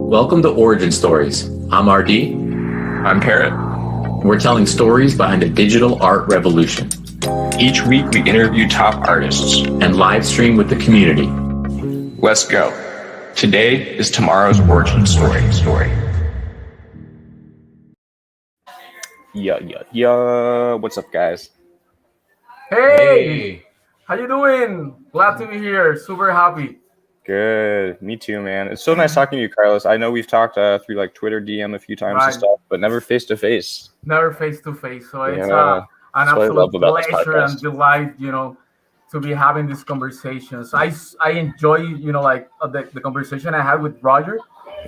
Welcome to Origin Stories. I'm RD. I'm Parrot. We're telling stories behind the digital art revolution. Each week we interview top artists and live stream with the community. Let's go. Today is tomorrow's origin story. Yeah. What's up, guys? Hey, how you doing? Glad to be here. Super happy. Good. Me too, man. It's so nice talking to you, Carlos. I know we've talked through like Twitter DM a few times and stuff, but never face to face. Never face to face. So it's Yeah. an That's what I love absolute about this pleasure podcast. and delight, to be having these conversations. I enjoy, the conversation I had with Roger.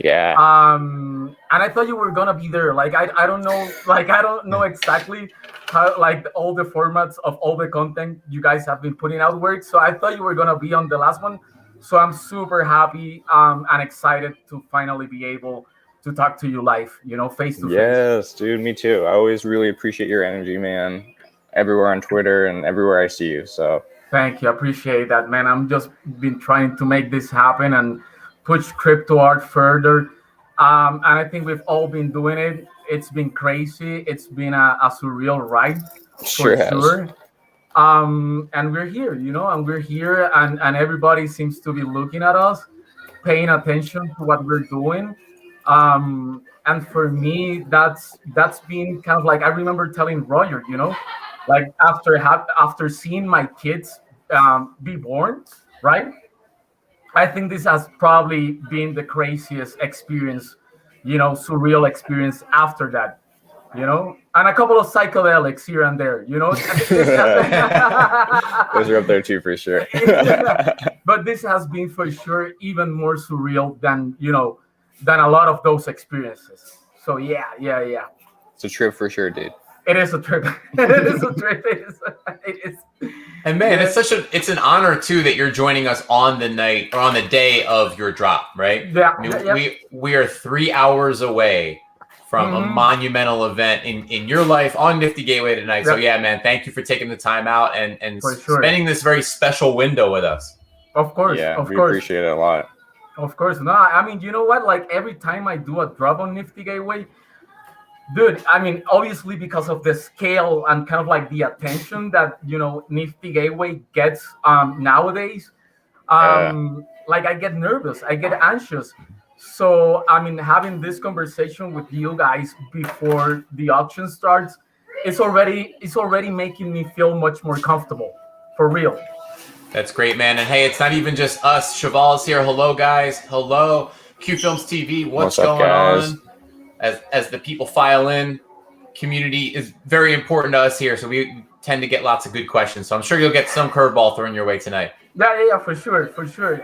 Yeah. And I thought you were gonna be there. Like I don't know exactly how like all the formats of all the content you guys have been putting out work. So I thought you were gonna be on the last one. So I'm super happy and excited to finally be able to talk to you live, face to face. Yes, dude, me too. I always really appreciate your energy, man. Everywhere on Twitter and everywhere I see you. So thank you. I appreciate that, man. I'm just been trying to make this happen and push crypto art further. And I think we've all been doing it. It's been crazy. It's been a surreal ride sure for has. sure. And we're here, and everybody seems to be looking at us, paying attention to what we're doing. And for me, that's been kind of like I remember telling Roger, like after seeing my kids be born, right? I think this has probably been the craziest experience, surreal experience after that, and a couple of psychedelics here and there, Those are up there too, for sure. But this has been for sure even more surreal than a lot of those experiences. So yeah. It's a trip for sure, dude. It is a trip. It is a trip. It is. And man, it's an honor too that you're joining us on the night or on the day of your drop, right? Yeah. I mean, we are 3 hours away from a monumental event in your life on Nifty Gateway tonight. Yep. So yeah, man, thank you for taking the time out and For sure. spending this very special window with us. Of course. Yeah, of we course. appreciate it a lot. Of course. No, I mean, you know what? Like every time I do a drop on Nifty Gateway, dude, I mean, obviously because of the scale and kind of like the attention that, Nifty Gateway gets nowadays, like I get nervous, I get anxious. So, I mean, having this conversation with you guys before the auction starts, it's already making me feel much more comfortable, for real. That's great, man. And hey, it's not even just us. Cheval's here. Hello, guys. Hello. Q Films TV. What's up, going guys? on? As the people file in, community is very important to us here. So we tend to get lots of good questions. So I'm sure you'll get some curveball thrown your way tonight. Yeah, for sure.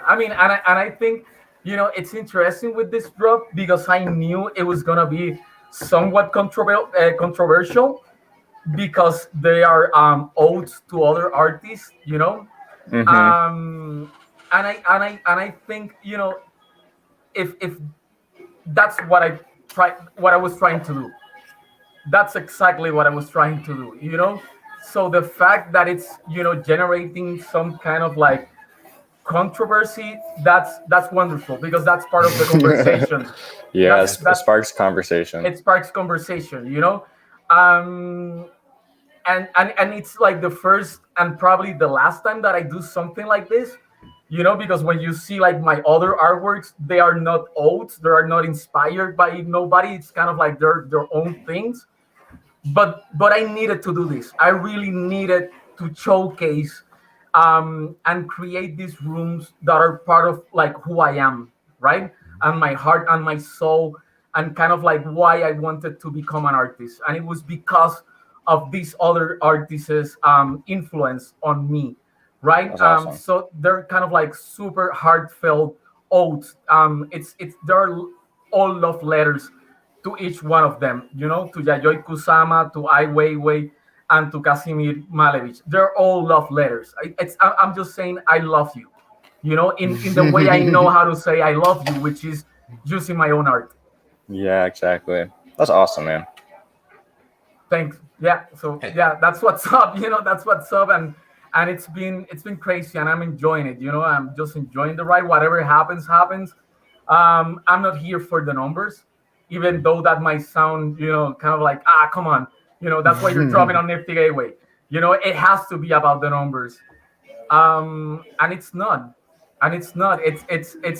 I mean, and I think, it's interesting with this drop because I knew it was going to be somewhat controversial because they are odes to other artists, Mm-hmm. And I think, if that's what I was trying to do. That's exactly what I was trying to do, So the fact that it's, generating some kind of like controversy, that's wonderful because that's part of the conversation. Yeah, That's- it sparks conversation. It sparks conversation, and it's like the first and probably the last time that I do something like this, because when you see like my other artworks, they are not odes, they are not inspired by nobody. It's kind of like their own things. But I needed to do this. I really needed to showcase and create these rooms that are part of like who I am, right? And my heart and my soul, and kind of like why I wanted to become an artist. And it was because of these other artists' influence on me, right? That's awesome. So they're kind of like super heartfelt odes. They're all love letters to each one of them, to Yayoi Kusama, to Ai Weiwei, and to Casimir Malevich. They're all love letters. I'm just saying I love you, in the way I know how to say I love you, which is using my own art. Yeah, exactly. That's awesome, man. Thanks. Yeah. So yeah, that's what's up. That's what's up, and it's been crazy, and I'm enjoying it. I'm just enjoying the ride. Whatever happens. I'm not here for the numbers, even though that might sound, kind of like, come on, that's why you're dropping on Nifty Gateway. It has to be about the numbers, and it's not, It's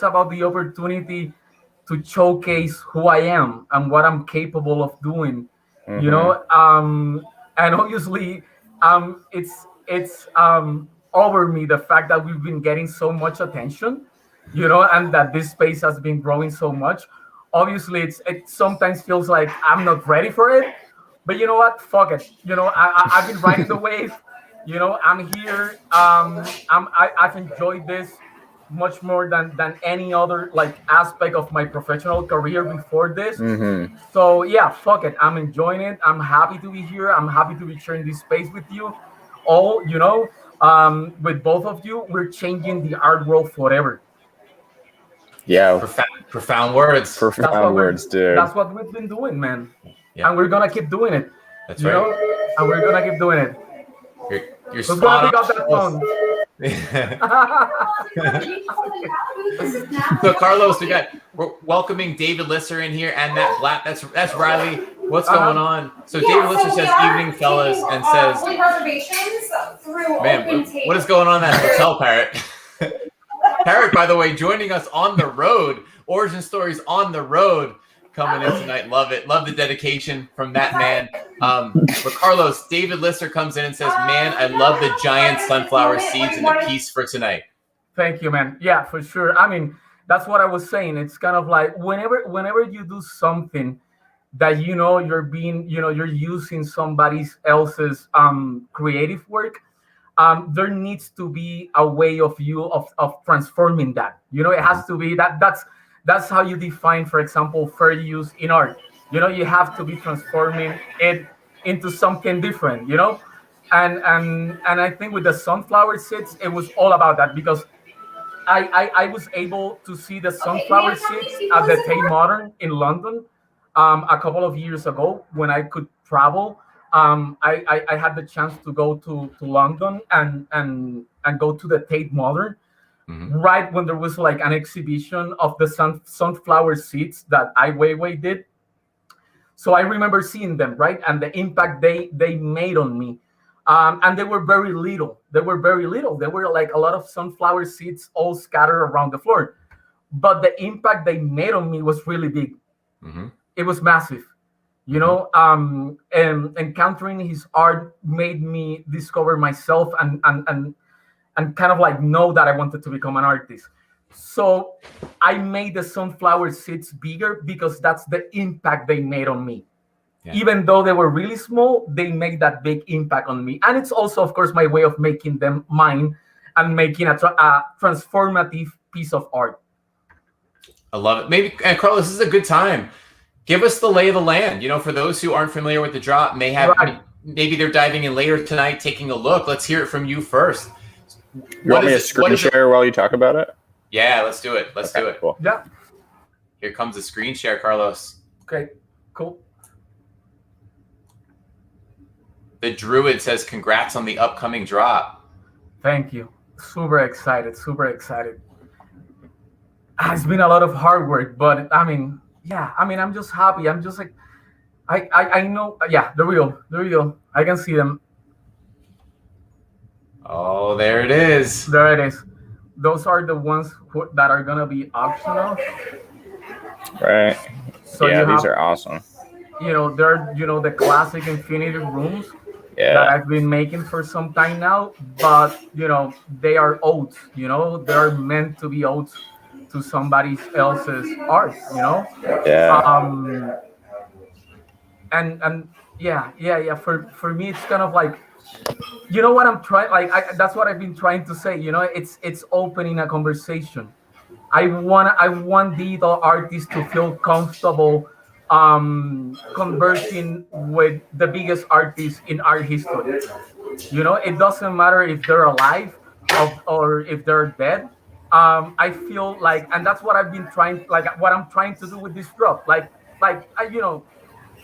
about the opportunity to showcase who I am and what I'm capable of doing. And obviously, it's over me the fact that we've been getting so much attention, and that this space has been growing so much. Obviously, it sometimes feels like I'm not ready for it, but you know what? Fuck it. I've been riding the wave. I'm here. I've enjoyed this much more than any other like aspect of my professional career before this. So yeah, fuck it. I'm enjoying it. I'm happy to be here. I'm happy to be sharing this space with you all. With both of you, we're changing the art world forever. Yeah. Profound words. Profound words, dude. That's what we've been doing, man. Yeah. And we're gonna keep doing it. That's right. And we're gonna keep doing it. You're spot on. Got that phone. So Carlos, we're welcoming David Lisser in here, and that black. That's Riley. What's going on? So David Lisser says, "Evening, fellas," and says, "Man, what is going on at that hotel, Parrot?" Parrot, by the way, joining us on the road. Origin stories on the road coming in tonight. Love it. Love the dedication from that man. But Carlos, David Lisser comes in and says, "Man, I love the giant sunflower seeds in the piece for tonight." Thank you, man. Yeah, for sure. I mean, that's what I was saying. It's kind of like whenever you do something that you're using somebody else's creative work, there needs to be a way of transforming that. It has to be that's how you define, for example, fair use in art. You have to be transforming it into something different. And I think with the sunflower seeds, it was all about that, because I was able to see the sunflower seeds at the Tate Modern in London a couple of years ago when I could travel. I had the chance to go to London and go to the Tate Modern, right when there was like an exhibition of the sunflower seeds that Ai Weiwei did. So I remember seeing them, right, and the impact they made on me. And they were very little. They were like a lot of sunflower seeds all scattered around the floor. But the impact they made on me was really big. It was massive. And encountering his art made me discover myself and kind of like know that I wanted to become an artist. So I made the sunflower seeds bigger because that's the impact they made on me. Yeah. Even though they were really small, they made that big impact on me. And it's also, of course, my way of making them mine and making a transformative piece of art. I love it. Maybe, Carlos, this is a good time. Give us the lay of the land. For those who aren't familiar with the drop, maybe they're diving in later tonight, taking a look. Let's hear it from you first. You want me to screen share while you talk about it? Yeah, let's do it. Let's do it. Cool. Yeah. Here comes the screen share, Carlos. Okay, cool. The Druid says, "Congrats on the upcoming drop." Thank you. Super excited. It's been a lot of hard work, but I'm just happy. I'm just like, I know. Yeah, there we go. I can see them. Oh, there it is. There it is. Those are the ones that are gonna be optional. Right. So yeah, these are awesome. They're the classic infinity rooms that I've been making for some time now, but they are odes. They're meant to be odes to somebody else's art. Yeah. And yeah. For me, it's kind of like, what I'm trying, like, that's what I've been trying to say. It's opening a conversation. I want the artist to feel comfortable conversing with the biggest artists in art history. It doesn't matter if they're alive or if they're dead. I feel like, and that's what I've been trying, like what I'm trying to do with this drop.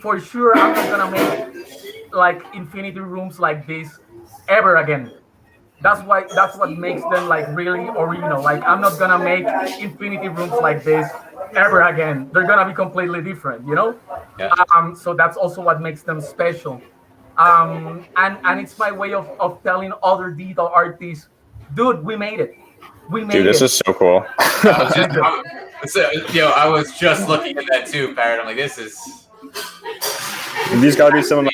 For sure, I'm not gonna make like infinity rooms like this ever again. That's what makes them like really original. Like, I'm not gonna make infinity rooms like this ever again. They're gonna be completely different, you know. Yeah. So that's also what makes them special. And it's my way of telling other digital artists, dude, we made it. We Dude, made this it. is so cool. I was just looking at that too, Parrot. I'm like, this is. These gotta be some of my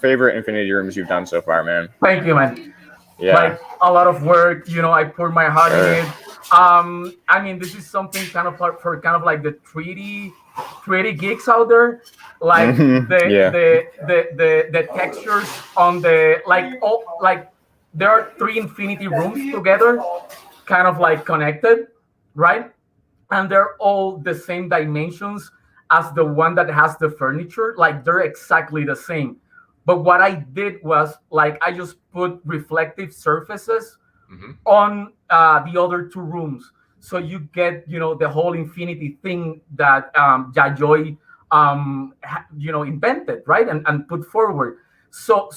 favorite Infinity rooms you've done so far, man. Thank you, man. Yeah. Like a lot of work, you know, I pour my heart in it. I mean, this is something kind of for kind of like the 3D geeks out there, like the textures on the like there are 3 infinity rooms together, kind of like connected, right? And they're all the same dimensions as the one that has the furniture. Like they're exactly the same. But what I did was like I just put reflective surfaces on the other 2 rooms, so you get, you know, the whole infinity thing that Yayoi invented, right, and put forward. So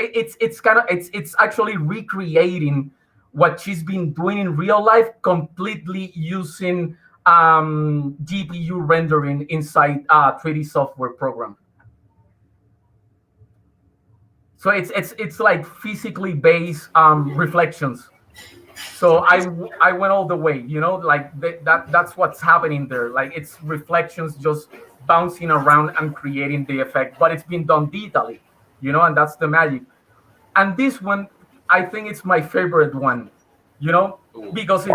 it's kind of it's actually recreating what she's been doing in real life, completely using GPU rendering inside 3D software program. So it's like physically based reflections. So I went all the way, you know, like that's what's happening there. Like it's reflections just bouncing around and creating the effect, but it's been done digitally, you know, and that's the magic. And this one, I think it's my favorite one, you know, because it's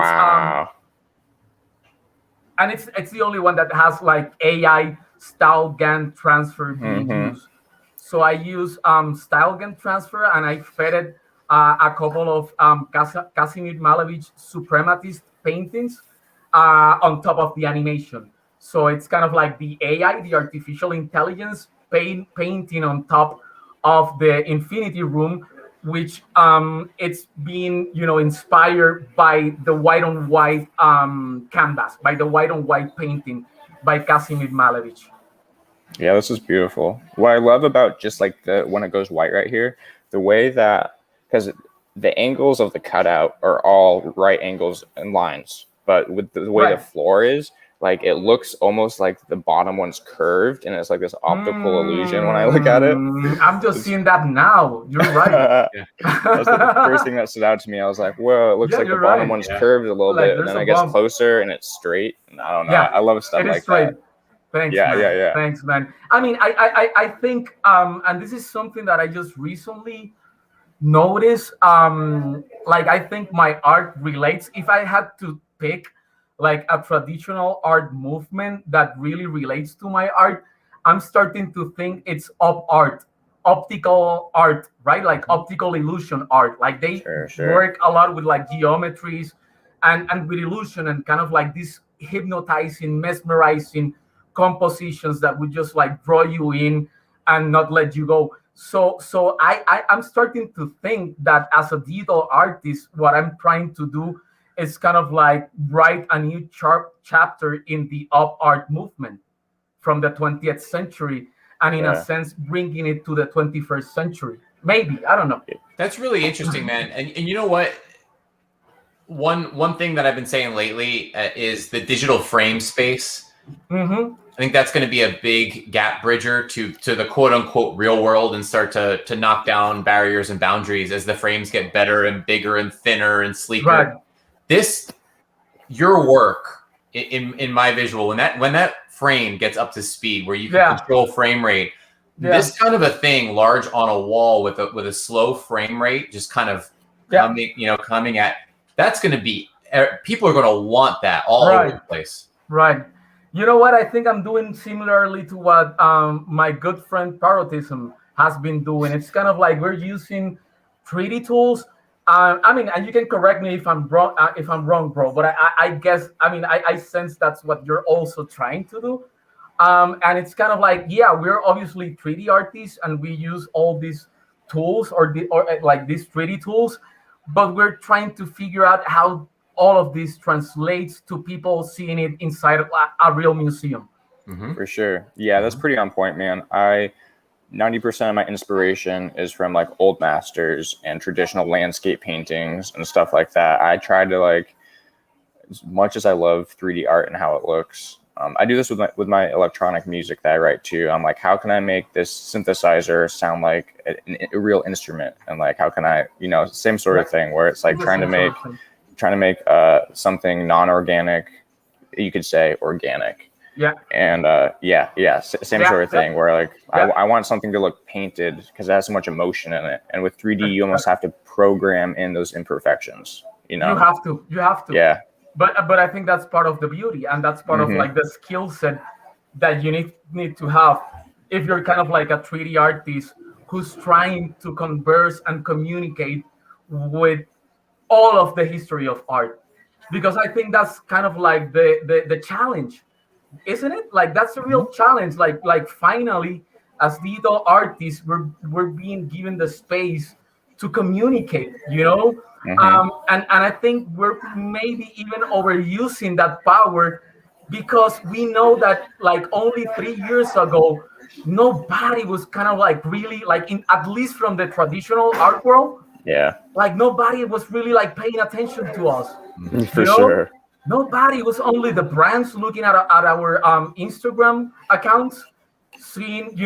and it's the only one that has like AI style GAN transfer being used. So I use style GAN transfer, and I fed it a couple of Kazimir Malevich suprematist paintings on top of the animation. So it's kind of like the AI, the artificial intelligence, painting on top of the Infinity Room, which it's being, you know, inspired by the white on white canvas, by the white on white painting by Kazimir Malevich. Yeah, this is beautiful. What I love about just like when it goes white right here, the way that, because the angles of the cutout are all right angles and lines, but with the way the floor is, like it looks almost like the bottom one's curved, and it's like this optical illusion when I look at it. I'm just seeing that now. You're right. That's the first thing that stood out to me. I was like, whoa, it looks like the bottom one's curved a little bit, and then I guess closer and it's straight. And I don't know. I love stuff like that. Thanks, man. Thanks, man. I mean, I think, and this is something that I just recently noticed. Like, I think my art relates. If I had to pick, like, a traditional art movement that really relates to my art, I'm starting to think it's optical art, right? Like optical illusion art. Like they work a lot with like geometries and with illusion and kind of like this hypnotizing, mesmerizing compositions that would just like draw you in and not let you go. So I'm starting to think that as a digital artist, what I'm trying to do is kind of like write a new chapter in the op art movement from the 20th century, and in a sense bringing it to the 21st century. Maybe, I don't know. That's really interesting, man. And you know what? One thing that I've been saying lately is the digital frame space. I think that's going to be a big gap bridger to the quote unquote real world, and start to knock down barriers and boundaries as the frames get better and bigger and thinner and sleeker. Right. Your work in my visual, when that frame gets up to speed where you can control frame rate, this kind of a thing large on a wall with a slow frame rate, just kind of coming at, that's going to be, people are going to want that all over the place. Right. You know what? I think I'm doing similarly to what my good friend Parotism has been doing. It's kind of like we're using 3D tools. I mean, and you can correct me if I'm wrong, bro. But I guess, I mean, I sense that's what you're also trying to do. And it's kind of like, we're obviously 3D artists, and we use all these tools or like these 3D tools, but we're trying to figure out how all of this translates to people seeing it inside of a real museum. For sure. Yeah, that's pretty on point, man. 90% of my inspiration is from like old masters and traditional landscape paintings and stuff like that. I tried to like as much as I love 3D art and how it looks, I do this with my electronic music that I write too. I'm like, how can I make this synthesizer sound like a real instrument? And like, how can I, same sort of thing where it's like trying to make something non-organic, you could say organic. Yeah. And same sort of thing where like I want something to look painted because it has so much emotion in it. And with 3D, you almost have to program in those imperfections. You have to. Yeah. But I think that's part of the beauty, and that's part of like the skill set that you need to have if you're kind of like a 3D artist who's trying to converse and communicate with all of the history of art. Because I think that's kind of like the challenge, isn't it? Like that's a real challenge. Like finally, as digital artists, we're being given the space to communicate, and I think we're maybe even overusing that power because we know that like only 3 years ago, nobody was kind of like really like at least from the traditional art world. Yeah. Like nobody was really like paying attention to us. For sure. Nobody, was only the brands looking at our Instagram accounts, seeing,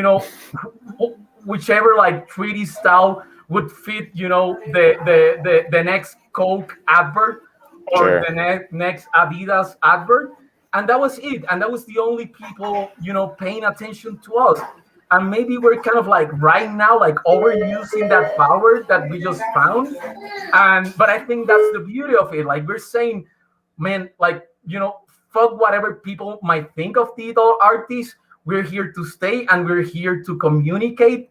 whichever like 3D style would fit, the next Coke advert or the next Adidas advert. And that was it. And that was the only people, paying attention to us. And maybe we're kind of like right now, like overusing that power that we just found. But I think that's the beauty of it. Like we're saying, man, like, fuck whatever people might think of digital artists. We're here to stay and we're here to communicate,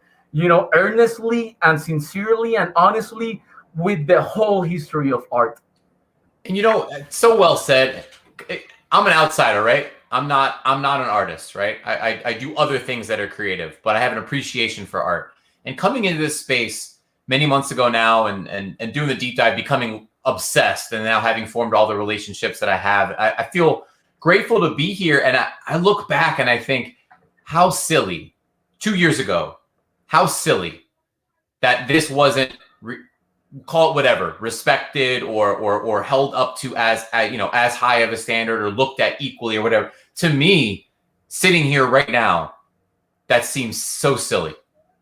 earnestly and sincerely and honestly with the whole history of art. And so well said. I'm an outsider, right? I'm not an artist, right? I do other things that are creative, but I have an appreciation for art. And coming into this space many months ago now and doing the deep dive, becoming obsessed, and now having formed all the relationships that I have, I feel grateful to be here. And I look back and I think how silly 2 years ago, how silly that this wasn't call it whatever, respected or held up to as high of a standard or looked at equally or whatever. To me, sitting here right now, that seems so silly.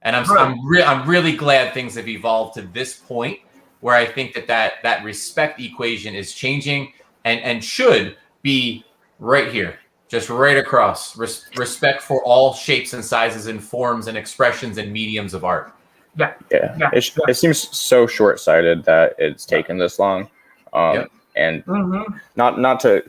And I'm really glad things have evolved to this point where I think that respect equation is changing and should be right here, just right across. Respect for all shapes and sizes and forms and expressions and mediums of art. Yeah. It seems so short-sighted that it's taken this long. And not to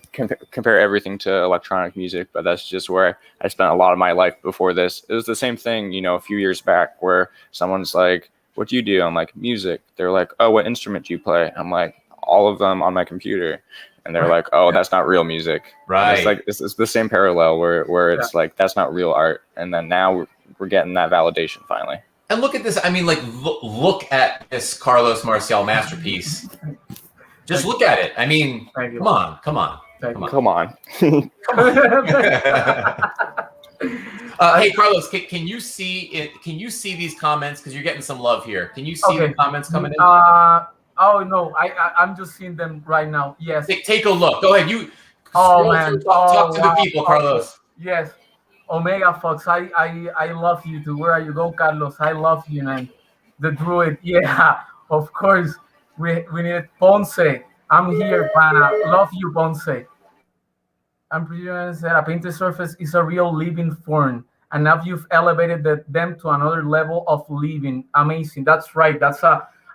compare everything to electronic music, but that's just where I spent a lot of my life before this. It was the same thing, a few years back where someone's like, what do you do? I'm like, music. They're like, oh, what instrument do you play? I'm like, all of them on my computer. And they're like, oh, that's not real music. Right. And it's like, this is the same parallel where it's like, that's not real art. And then now we're getting that validation finally. And look at this. I mean, like, look at this Carlos Marcialt masterpiece. Just look at it. I mean, come on. Hey, Carlos, can you see it? Can you see these comments? Because you're getting some love here. Can you see the comments coming in? Oh no, I'm just seeing them right now. Yes. Take a look. Go ahead. You. Man. Talk to the people, Carlos. Yes. Omega Fox, I love you too. Where are you? Go, Carlos. I love you, man. The Druid. Yeah, of course. We need Ponce. I'm here, pana. Love you, Ponce. I'm pretty sure that a painted surface is a real living form. And now you've elevated them to another level of living. Amazing. That's right.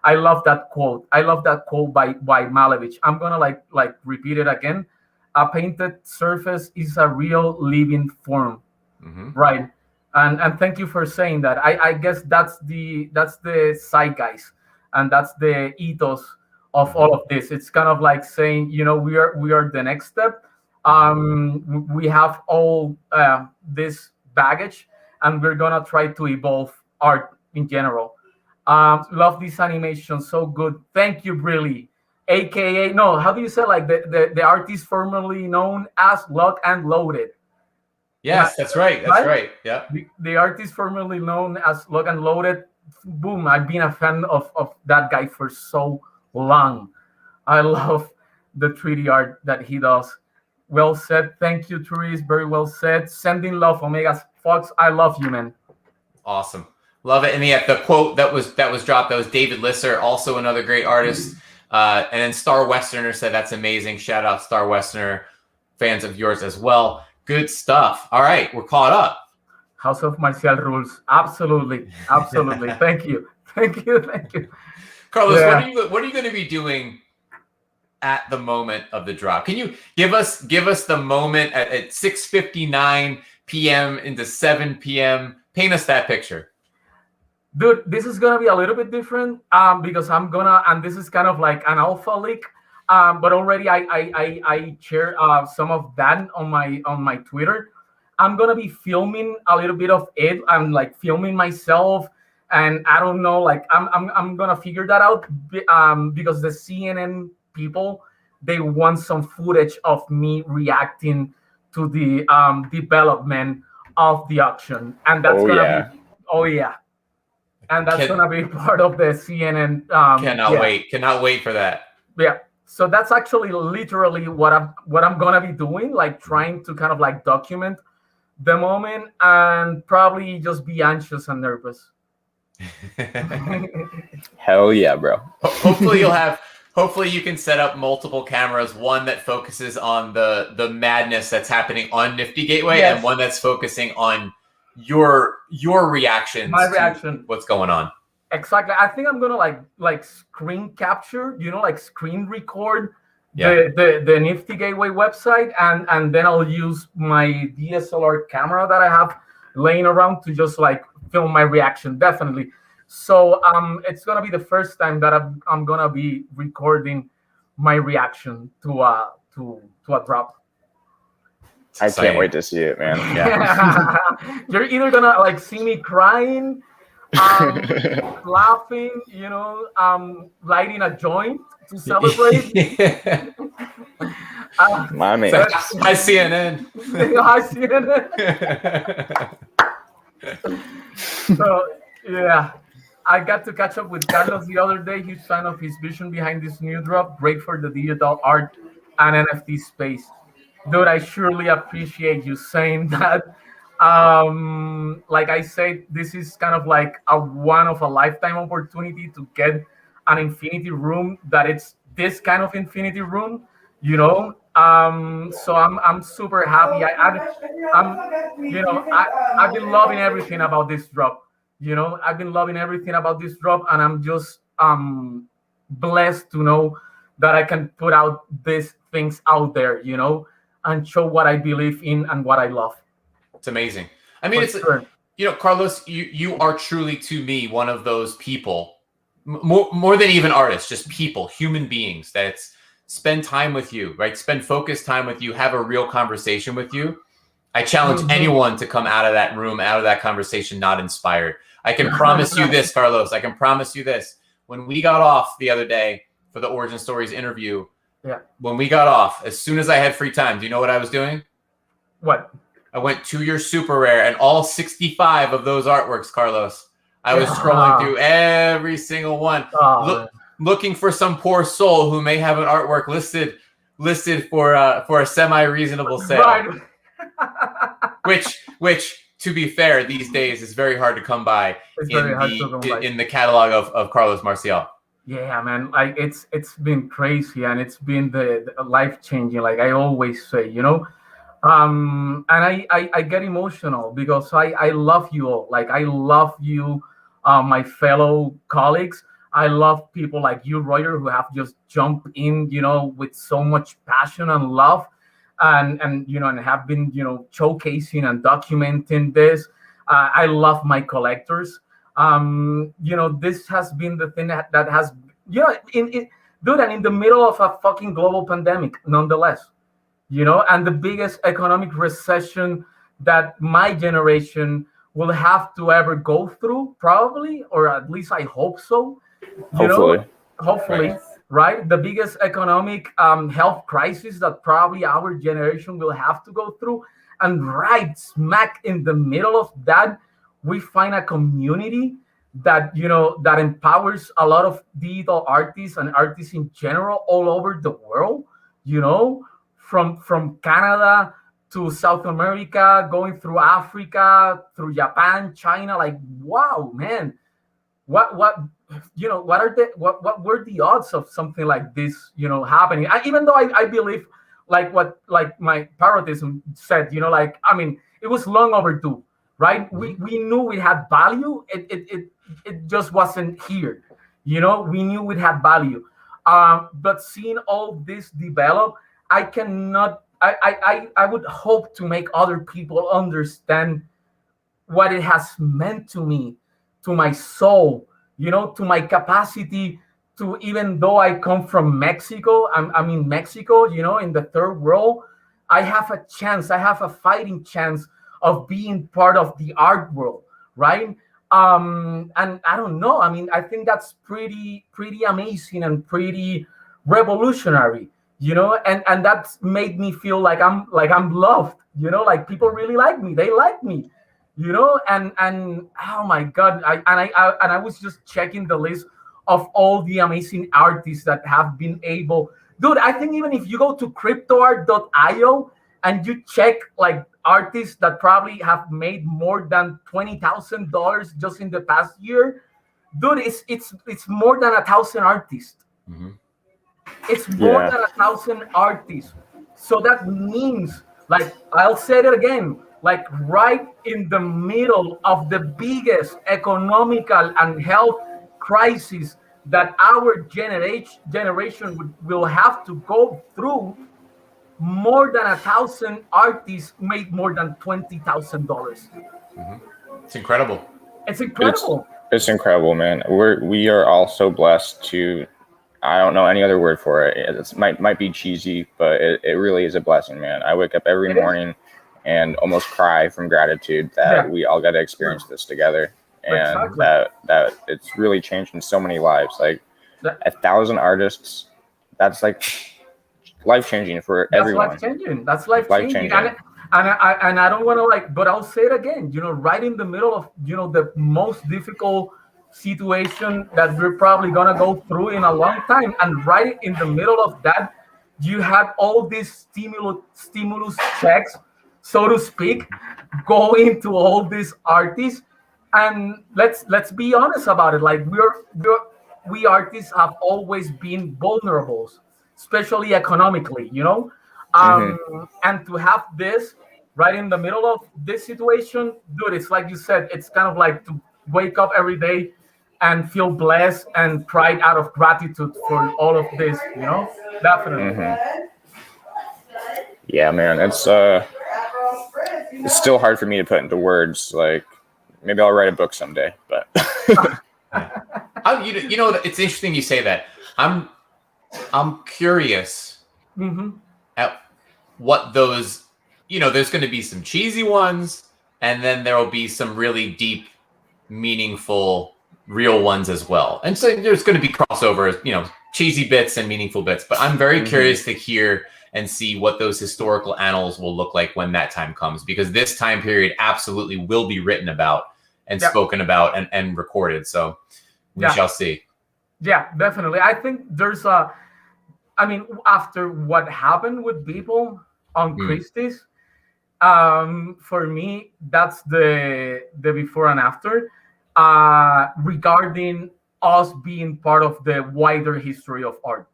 I love that quote. I love that quote by Malevich. I'm gonna like repeat it again. A painted surface is a real living form. Right. And thank you for saying that. I guess that's the zeitgeist, and that's the ethos of all of this. It's kind of like saying, we are the next step. We have all this baggage, and we're gonna try to evolve art in general. Love this animation, so good. Thank you, Brilly. AKA, no, how do you say like the artist formerly known as Lock and Loaded? Yes, that's right. That's right. Yeah. The artist formerly known as Lock and Loaded. Boom. I've been a fan of that guy for so long. I love the 3D art that he does. Well said. Thank you, Therese. Very well said. Sending love, Omega Fox. I love you, man. Awesome. Love it. And yeah, the quote that was dropped, that was David Lisser, also another great artist. And then Star Westerner said, that's amazing. Shout out Star Westerner, fans of yours as well. Good stuff. All right, we're caught up. House of Marcial rules. Absolutely. Absolutely. Thank you. Thank you. Thank you. Carlos, Yeah. what are you going to be doing at the moment of the drop? Can you give us the moment at 6:59 p.m. into 7 p.m.? Paint us that picture. Dude, this is gonna be a little bit different because I'm gonna, and this is kind of like an alpha leak, but already I share some of that on my Twitter. I'm gonna be filming a little bit of it. I'm like filming myself, and I don't know, like I'm gonna figure that out because the CNN people, they want some footage of me reacting to the development of the auction, and that's be and that's gonna be part of the CNN. Cannot wait for that. Yeah. So that's actually literally what I'm gonna be doing, like trying to kind of like document the moment and probably just be anxious and nervous. Hell yeah, bro. Hopefully you can set up multiple cameras, one that focuses on the madness that's happening on Nifty Gateway, Yes. and one that's focusing on your reactions. My reaction. To what's going on. Exactly. I think I'm gonna like screen capture, like screen record Yeah. the Nifty Gateway website, and then I'll use my DSLR camera that I have laying around to just like film my reaction. Definitely. So it's gonna be the first time that I'm gonna be recording my reaction to a drop. I can't wait to see it, man. Yeah. You're either gonna like see me crying, laughing, lighting a joint to celebrate. My man. Hi CNN. Hi CNN. So yeah, I got to catch up with Carlos the other day. He's fan of his vision behind this new drop. Great for the digital art and NFT space. Dude, I surely appreciate you saying that. Like I said, this is kind of like a one of a lifetime opportunity to get an infinity room that it's this kind of infinity room, So I'm super happy. I've been loving everything about this drop. I've been loving everything about this drop, and I'm just blessed to know that I can put out these things out there, and show what I believe in and what I love. It's amazing. I mean, Carlos, you are truly to me one of those people, more than even artists, just people, human beings that spend time with you, right? Spend focused time with you, have a real conversation with you. I challenge anyone to come out of that room, out of that conversation, not inspired. I can promise you this, Carlos. I can promise you this. When we got off the other day for the Origin Stories interview, when we got off, as soon as I had free time, do you know what I was doing? What? I went to your super rare and all 65 of those artworks, Carlos. I was scrolling through every single one, looking for some poor soul who may have an artwork listed for a semi-reasonable sale. Right. which to be fair, these days is very hard to come by in the catalog of Carlos Marcialt. Yeah, man. Like it's been crazy, and it's been the life changing. Like I always say, and I get emotional because I love you all. Like I love you, my fellow colleagues. I love people like you, Roger, who have just jumped in, with so much passion and love, and have been, showcasing and documenting this. I love my collectors. This has been the thing that has, dude, and in the middle of a fucking global pandemic, nonetheless, and the biggest economic recession that my generation will have to ever go through, probably, or at least I hope so. Hopefully, right? The biggest economic health crisis that probably our generation will have to go through, and right smack in the middle of that, we find a community that empowers a lot of digital artists and artists in general all over the world, you know, from Canada to South America, going through Africa, through Japan, China. Like, wow, man, what what were the odds of something like this, happening? Even though I believe, like my parotism said, like, I mean, it was long overdue, right? We knew we had value. It just wasn't here. We knew it had value. But seeing all this develop, I cannot. I would hope to make other people understand what it has meant to me, to my soul, to my capacity to, even though I come from Mexico, I'm in Mexico, in the third world, I have a chance, I have a fighting chance of being part of the art world, right? And I don't know. I mean, I think that's pretty amazing and pretty revolutionary, and that's made me feel like I'm loved, like people really like me. They like me, and oh my god, I was just checking the list of all the amazing artists that have been able. Dude, I think even if you go to cryptoart.io and you check like artists that probably have made more than $20,000 just in the past year, dude, it's more than 1,000 artists. Mm-hmm. It's more than 1,000 artists. So that means, like, I'll say it again, like right in the middle of the biggest economical and health crisis that our generation will have to go through, more than 1,000 artists made more than $20,000. Mm-hmm. It's incredible. It's incredible. It's incredible, man. We are all so blessed to. I don't know any other word for it. It might be cheesy, but it really is a blessing, man. I wake up every morning and almost cry from gratitude that we all got to experience this together, and that it's really changing so many lives. Like 1,000 artists, that's like life changing for everyone. That's life changing. And I don't want to but I'll say it again. Right in the middle of the most difficult situation that we're probably gonna go through in a long time, and right in the middle of that, you had all these stimulus checks, so to speak, going to all these artists. And let's be honest about it. Like, we artists have always been vulnerable, especially economically, and to have this right in the middle of this situation, dude, it's like you said, it's kind of like to wake up every day and feel blessed and pride out of gratitude for all of this, definitely. Yeah, man, it's still hard for me to put into words. Like, maybe I'll write a book someday, but it's interesting you say that. I'm curious at what those, there's going to be some cheesy ones, and then there will be some really deep, meaningful, real ones as well. And so there's going to be crossovers, cheesy bits and meaningful bits. But I'm very curious to hear and see what those historical annals will look like when that time comes, because this time period absolutely will be written about and spoken about and recorded. So we shall see. Yeah, definitely. I think there's after what happened with people on Christie's, for me, that's the before and after, regarding us being part of the wider history of art.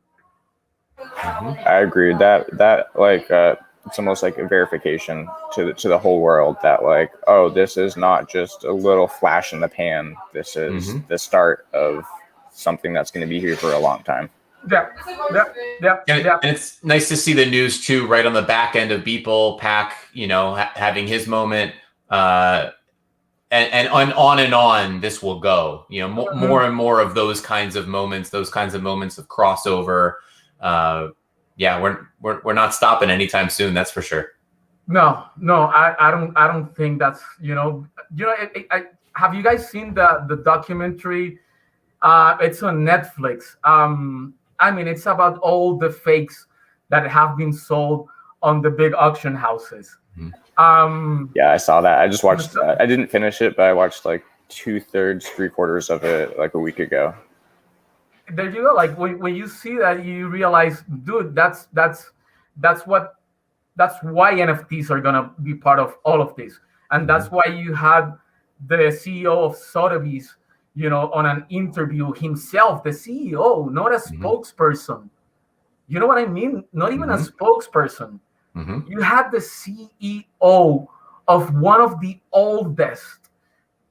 I agree that like it's almost like a verification to the whole world that, like, oh, this is not just a little flash in the pan. This is the start of something that's going to be here for a long time. Yeah. And it's nice to see the news too, right on the back end of Beeple, Pac, having his moment, and on this will go. More and more of those kinds of moments of crossover. We're not stopping anytime soon. That's for sure. No, I don't think that's have you guys seen the documentary? It's on Netflix. It's about all the fakes that have been sold on the big auction houses. Yeah, I saw that. I just watched. I didn't finish it, but I watched like 2/3, 3/4 of it like a week ago. There you go. Like when you see that, you realize, dude, that's That's why NFTs are gonna be part of all of this, and that's why you had the CEO of Sotheby's, on an interview himself, the CEO, not a spokesperson. You know what I mean? Not even a spokesperson. You had the CEO of one of the oldest,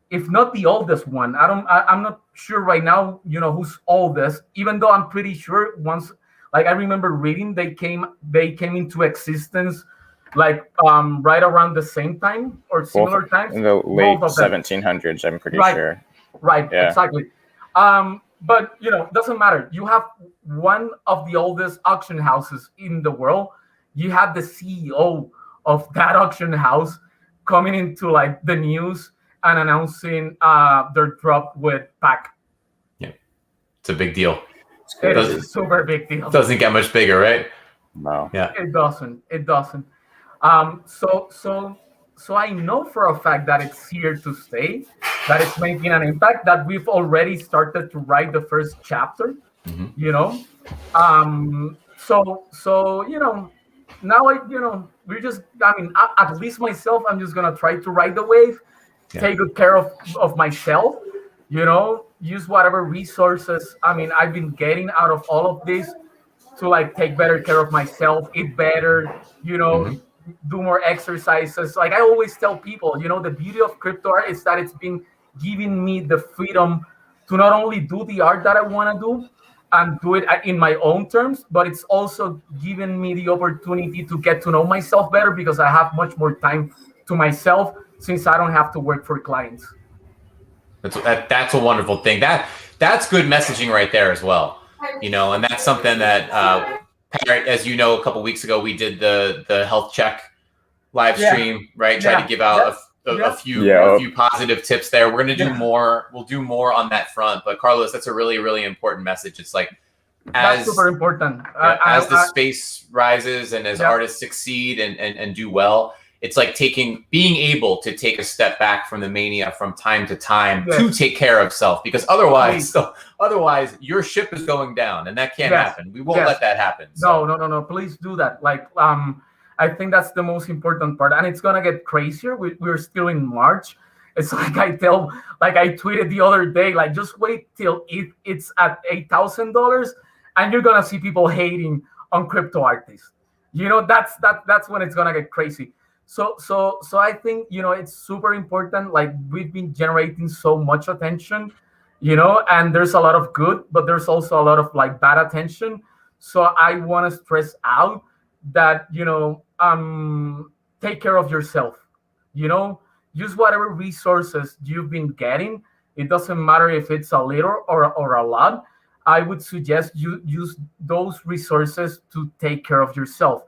if not the oldest one. I'm not sure right now, who's oldest, even though I'm pretty sure once, like I remember reading they came into existence like right around the same time or similar times. In the late 1700s, I'm pretty sure. Right, yeah. Exactly. But doesn't matter. You have one of the oldest auction houses in the world. You have the CEO of that auction house coming into like the news and announcing their drop with PAC. Yeah, it's a big deal. It is a super big deal. Doesn't get much bigger, right? No. Yeah. It doesn't. So I know for a fact that it's here to stay, that it's making an impact, that we've already started to write the first chapter, So now at least myself, I'm just going to try to ride the wave, take good care of myself, use whatever resources, I've been getting out of all of this to like take better care of myself, eat better, do more exercises. Like I always tell people, the beauty of crypto art is that it's been giving me the freedom to not only do the art that I want to do and do it in my own terms, but it's also given me the opportunity to get to know myself better because I have much more time to myself since I don't have to work for clients. That's a wonderful thing. That's good messaging right there as well. And that's something that Parrot, as you know, a couple weeks ago, we did the health check live stream, right? Try to give out a few positive tips there. We're going to do more. We'll do more on that front. But Carlos, that's a really, really important message. It's like, that's super important. As the space rises and as artists succeed and do well, it's like being able to take a step back from the mania from time to time to take care of self, because otherwise your ship is going down and that can't happen. We won't let that happen. So. No. Please do that. Like, I think that's the most important part, and it's gonna get crazier. We're still in March. It's like I tweeted the other day, like just wait till it's at $8,000, and you're gonna see people hating on crypto artists. That's when it's gonna get crazy. So I think, it's super important. Like we've been generating so much attention, and there's a lot of good, but there's also a lot of like bad attention. So I want to stress out that, take care of yourself, use whatever resources you've been getting. It doesn't matter if it's a little or a lot. I would suggest you use those resources to take care of yourself,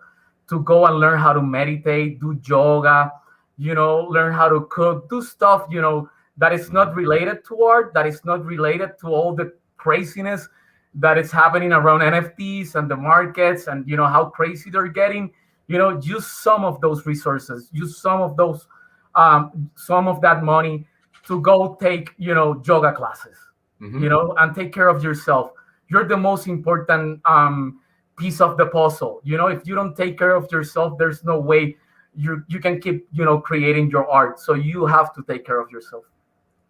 to go and learn how to meditate, do yoga, learn how to cook, do stuff, that is not related to art, that is not related to all the craziness that is happening around NFTs and the markets and, how crazy they're getting. Use some of those resources, use some of that money to go take, yoga classes, and take care of yourself. You're the most important piece of the puzzle. If you don't take care of yourself, there's no way you can keep creating your art. So you have to take care of yourself.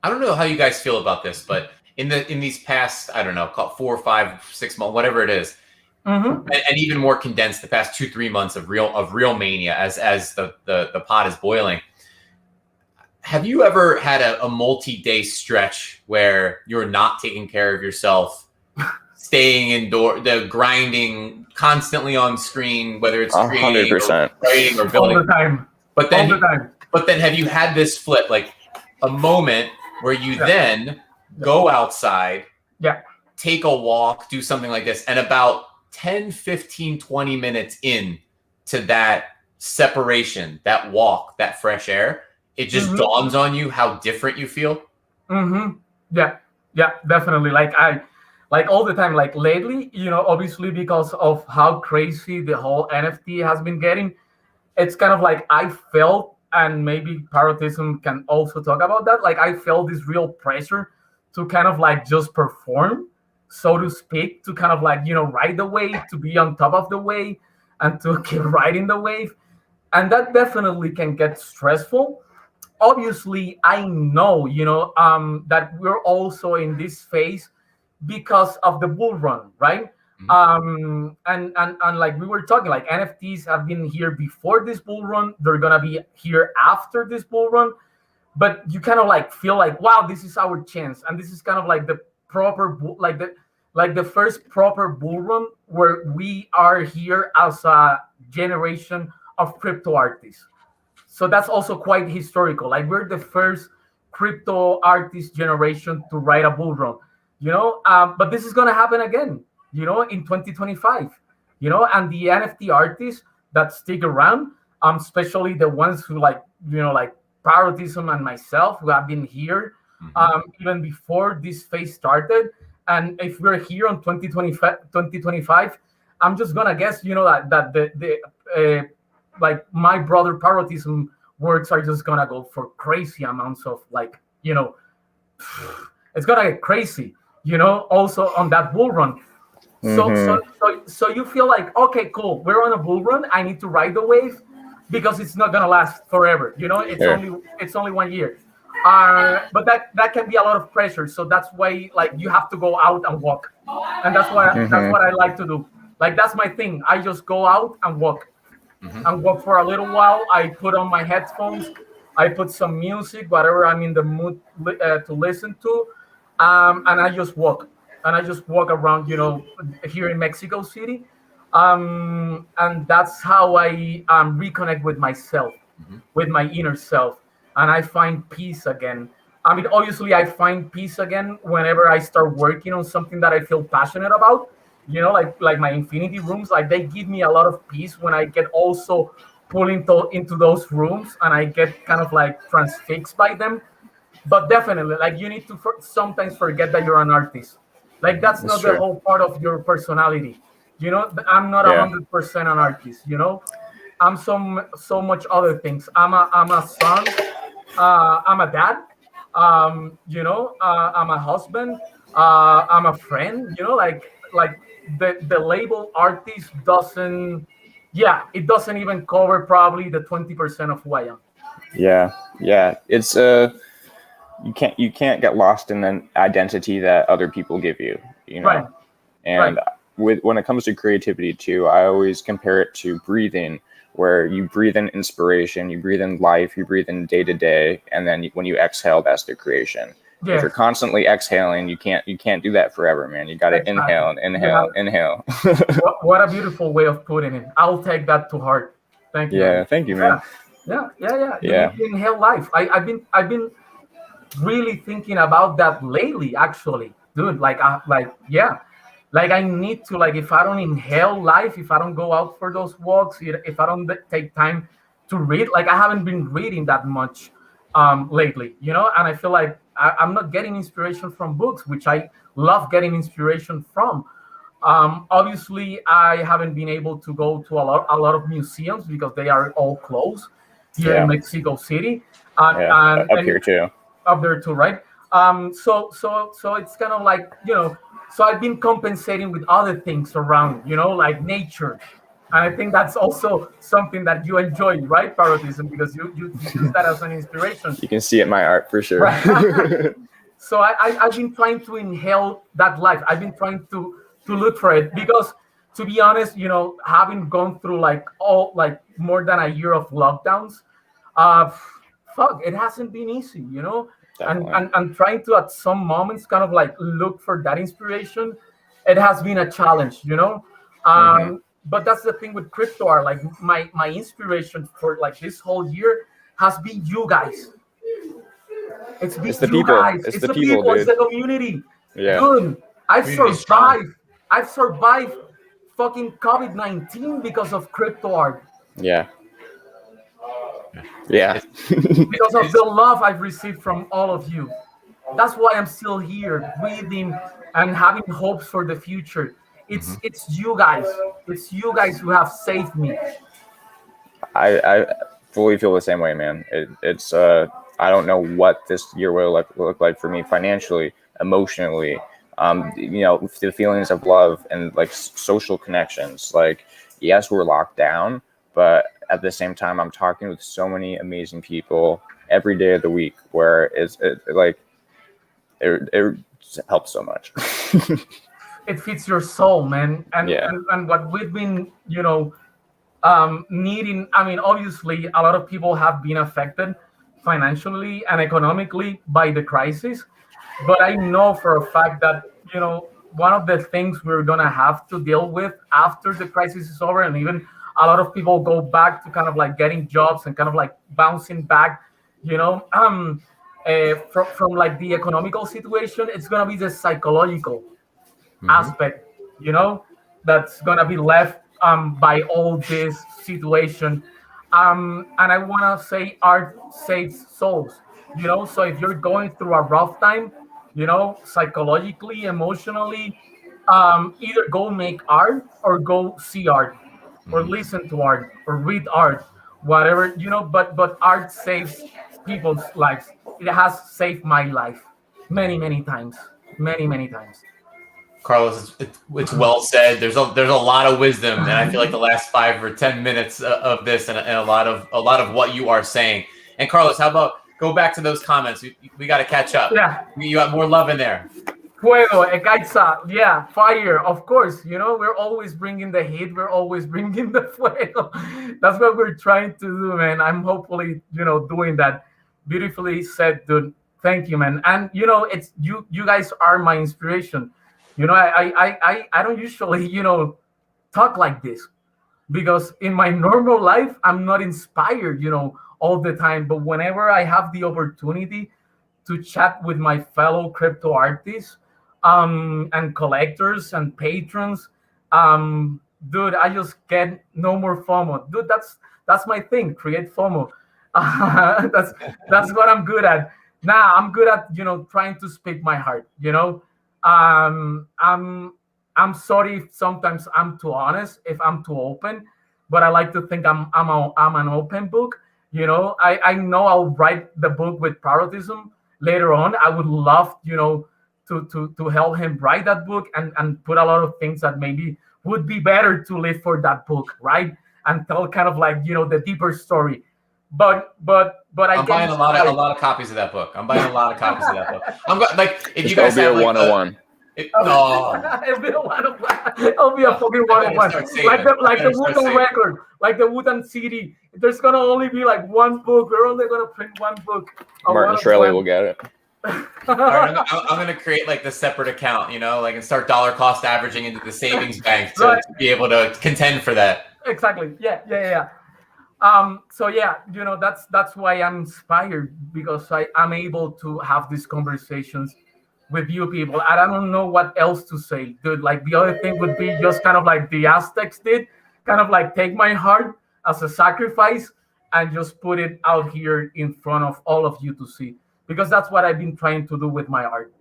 I don't know how you guys feel about this, but in these past, I don't know, 4, 5, 6 months, whatever it is, and even more condensed, the past 2-3 months of real mania as the pot is boiling. Have you ever had a multi-day stretch where you're not taking care of yourself, staying indoor, the grinding constantly on screen, whether it's creating 100%. Or writing or building all the time? But then have you had this flip, like a moment where you then go outside, take a walk, do something like this, and about 10, 15, 20 minutes in to that separation, that walk, that fresh air, it just dawns on you how different you feel? Yeah, definitely. Like all the time, like lately, obviously because of how crazy the whole NFT has been getting, it's kind of like I felt, and maybe Parotism can also talk about that, like I felt this real pressure to kind of like just perform, so to speak, to kind of like, ride the wave, to be on top of the wave. and to keep riding the wave. And that definitely can get stressful. Obviously, I know, that we're also in this phase because of the bull run, right? And like we were talking, like NFTs have been here before this bull run. They're gonna be here after this bull run. But you kind of like feel like, wow, this is our chance, and this is kind of like the like the first proper bull run where we are here as a generation of crypto artists. So that's also quite historical. Like we're the first crypto artist generation to ride a bull run, but this is gonna happen again, in 2025, and the NFT artists that stick around, especially the ones who like, like Parotism and myself, who have been here even before this phase started. And if we're here on 2025, I'm just gonna guess, that the like my brother Parotism works are just gonna go for crazy amounts of like, it's gonna get crazy, also on that bull run. So you feel like, okay, cool, we're on a bull run. I need to ride the wave because it's not gonna last forever. It's only 1 year. But that can be a lot of pressure. So that's why like you have to go out and walk, and that's what I like to do. Like that's my thing. I just go out and walk, for a little while. I put on my headphones. I put some music, whatever I'm in the mood to listen to, and I just walk. And I just walk around, here in Mexico City. And that's how I reconnect with myself, with my inner self. And I find peace again. I mean, obviously, I find peace again whenever I start working on something that I feel passionate about. Like my infinity rooms, like they give me a lot of peace when I get also pulled into those rooms and I get kind of like transfixed by them. But definitely, like you need to sometimes forget that you're an artist. Like that's not the whole part of your personality. I'm not 100% an artist. I'm so much other things. I'm a son. I'm a dad. I'm a husband. I'm a friend. Like the label artist doesn't. Yeah, it doesn't even cover probably the 20% of who I am. Yeah. It's you can't get lost in an identity that other people give you, Right. And when it comes to creativity too, I always compare it to breathing, where you breathe in inspiration, you breathe in life, you breathe in day to day, and then when you exhale, that's the creation. Yes. If you're constantly exhaling, you can't do that forever, man. You got to inhale and inhale. What a beautiful way of putting it. I'll take that to heart. Thank you. Yeah, thank you, man. Yeah. You need to inhale life. I've been really thinking about that lately, actually, dude. Like I need to, like, if I don't inhale life, if I don't go out for those walks, if I don't take time to read, like I haven't been reading that much lately, and I feel like I'm not getting inspiration from books, which I love getting inspiration from. Obviously, I haven't been able to go to a lot of museums because they are all closed here in Mexico City. Up here too. Up there too, right? So it's kind of like, so I've been compensating with other things around, like nature. And I think that's also something that you enjoy, right, Parotism, because you use that as an inspiration. You can see it in my art for sure. Right. So I've been trying to inhale that life. I've been trying to look for it because, to be honest, having gone through like more than a year of lockdowns, it hasn't been easy, and trying to at some moments kind of like look for that inspiration. It has been a challenge, but that's the thing with crypto art. Like my inspiration for like this whole year has been you guys. It's the people. Guys. It's the people. Dude. It's the community. Yeah. Dude, I've survived fucking COVID-19 because of crypto art. Yeah. Because of the love I've received from all of you. That's why I'm still here, breathing and having hopes for the future. It's you guys. It's you guys who have saved me. I fully feel the same way, man. It's I don't know what this year will look like for me financially, emotionally. The feelings of love and like social connections. Like yes, we're locked down, but at the same time, I'm talking with so many amazing people every day of the week where it helps so much. It fits your soul, man. And, Yeah. and what we've been, needing, I mean, obviously, a lot of people have been affected financially and economically by the crisis. But I know for a fact that, one of the things we're going to have to deal with after the crisis is over, and even a lot of people go back to kind of like getting jobs and kind of like bouncing back, from like the economical situation, it's going to be the psychological aspect, that's gonna be left by all this situation. And I wanna say art saves souls, So if you're going through a rough time, psychologically, emotionally, either go make art or go see art or listen to art or read art, whatever, but art saves people's lives. It has saved my life many times, many times. Carlos, it's well said. There's a lot of wisdom, and I feel like the last 5 or 10 minutes of this, and a lot of what you are saying. And Carlos, how about go back to those comments? We got to catch up. Yeah. You got more love in there. Fuego, Ekaitza, yeah, fire, of course. We're always bringing the heat. We're always bringing the fuego. That's what we're trying to do, man. I'm hopefully, doing that. Beautifully said, dude. Thank you, man. And it's you. You guys are my inspiration. I don't usually, talk like this because in my normal life, I'm not inspired, all the time. But whenever I have the opportunity to chat with my fellow crypto artists, and collectors and patrons, dude, I just get no more FOMO. Dude, that's my thing. Create FOMO. That's what I'm good at. Nah, I'm good at, trying to speak my heart, I'm sorry if sometimes I'm too honest, if I'm too open, but I like to think I'm an open book. I know I'll write the book with parodism later on. I would love, to help him write that book and put a lot of things that maybe would be better to live for that book, right? And tell kind of like, the deeper story. But I'm buying a lot of copies of that book. I'm buying a lot of copies of that book. If you guys have like 101. It'll be a 101. It'll be a fucking 101. Like the Wu-Tang record, like the Wu-Tang CD. There's gonna only be like one book. We're only gonna print one book. Martin Shkreli will get it. All right, I'm gonna create like the separate account, and start dollar cost averaging into the savings bank to be able to contend for that. Exactly. Yeah. So yeah, that's why I'm inspired, because I'm able to have these conversations with you people. I don't know what else to say, dude. Like the other thing would be just kind of like the Aztecs did, kind of like take my heart as a sacrifice and just put it out here in front of all of you to see. Because that's what I've been trying to do with my art,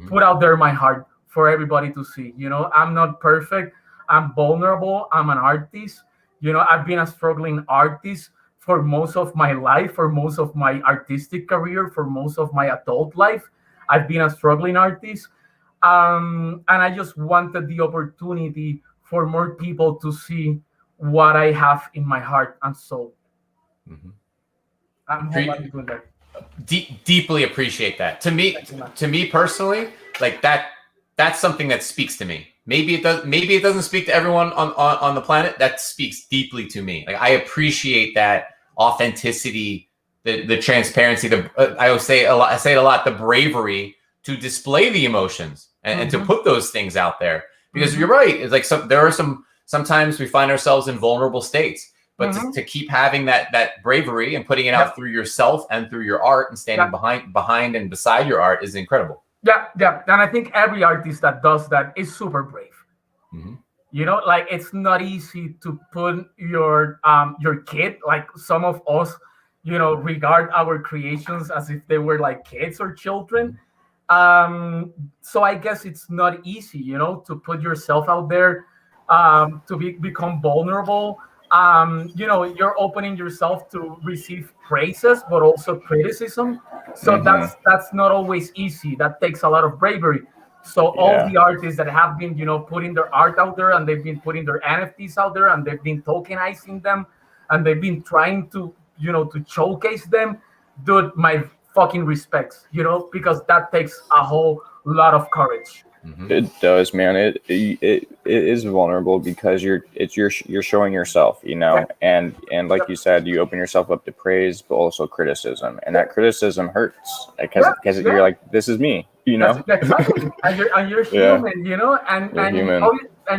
put out there my heart for everybody to see. I'm not perfect. I'm vulnerable. I'm an artist. I've been a struggling artist for most of my life, for most of my artistic career, for most of my adult life. I've been a struggling artist. And I just wanted the opportunity for more people to see what I have in my heart and soul. I'm hoping doing that. Deeply appreciate that. To me personally, like that's something that speaks to me. Maybe it doesn't speak to everyone on the planet. That speaks deeply to me. Like I appreciate that authenticity, the transparency, I say it a lot, the bravery to display the emotions and to put those things out there. Because you're right. It's like sometimes we find ourselves in vulnerable states. But to keep having that bravery and putting it out through yourself and through your art and standing behind and beside your art is incredible. Yeah. And I think every artist that does that is super brave. Like it's not easy to put your kid, like some of us, regard our creations as if they were like kids or children. So I guess it's not easy, to put yourself out there, to become vulnerable. You're opening yourself to receive praises, but also criticism. So that's not always easy. That takes a lot of bravery. So all the artists that have been, putting their art out there, and they've been putting their NFTs out there, and they've been tokenizing them, and they've been trying to, to showcase them, dude, my fucking respects, because that takes a whole lot of courage. Mm-hmm. It does, man. It is vulnerable because you're showing yourself, and like you said, you open yourself up to praise, but also criticism, and that criticism hurts because you're like, this is me, Exactly. and you're human, and human.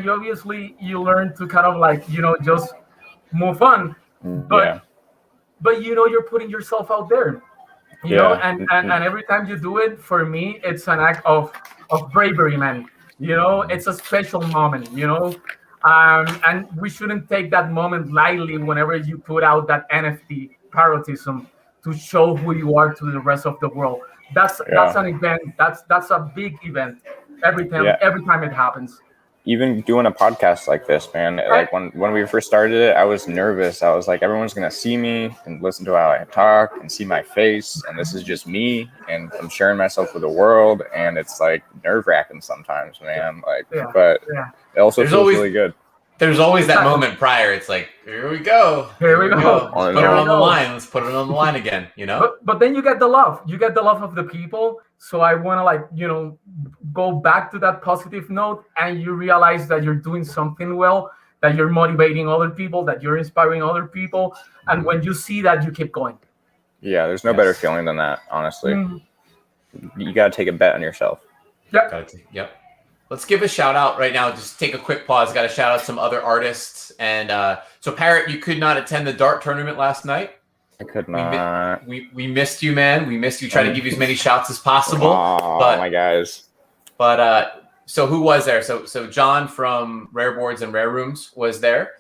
you obviously you learn to kind of like just move on, but you're putting yourself out there, and every time you do it, for me, it's an act of bravery, man. It's a special moment, and we shouldn't take that moment lightly whenever you put out that NFT parotism to show who you are to the rest of the world. That's an event. That's a big event every time it happens. Even doing a podcast like this, man, like when we first started it, I was nervous. I was like, everyone's going to see me and listen to how I talk and see my face. And this is just me. And I'm sharing myself with the world. And it's like nerve wracking sometimes, man. But it also feels really good. There's always that moment prior. It's like, here we go. Here we go. Let's put it on the line. Let's put it on the line again, But then you get the love. You get the love of the people. So I want to go back to that positive note, and you realize that you're doing something well, that you're motivating other people, that you're inspiring other people. And when you see that, you keep going. Yeah, there's no better feeling than that, honestly. You got to take a bet on yourself. Yep. Let's give a shout out right now. Just take a quick pause. Got to shout out some other artists. And so, Parrot, you could not attend the dart tournament last night. I could not. We missed you, man. We missed you. Try to give you as many shouts as possible. Oh, my guys. But so who was there? So John from Rare Boards and Rare Rooms was there,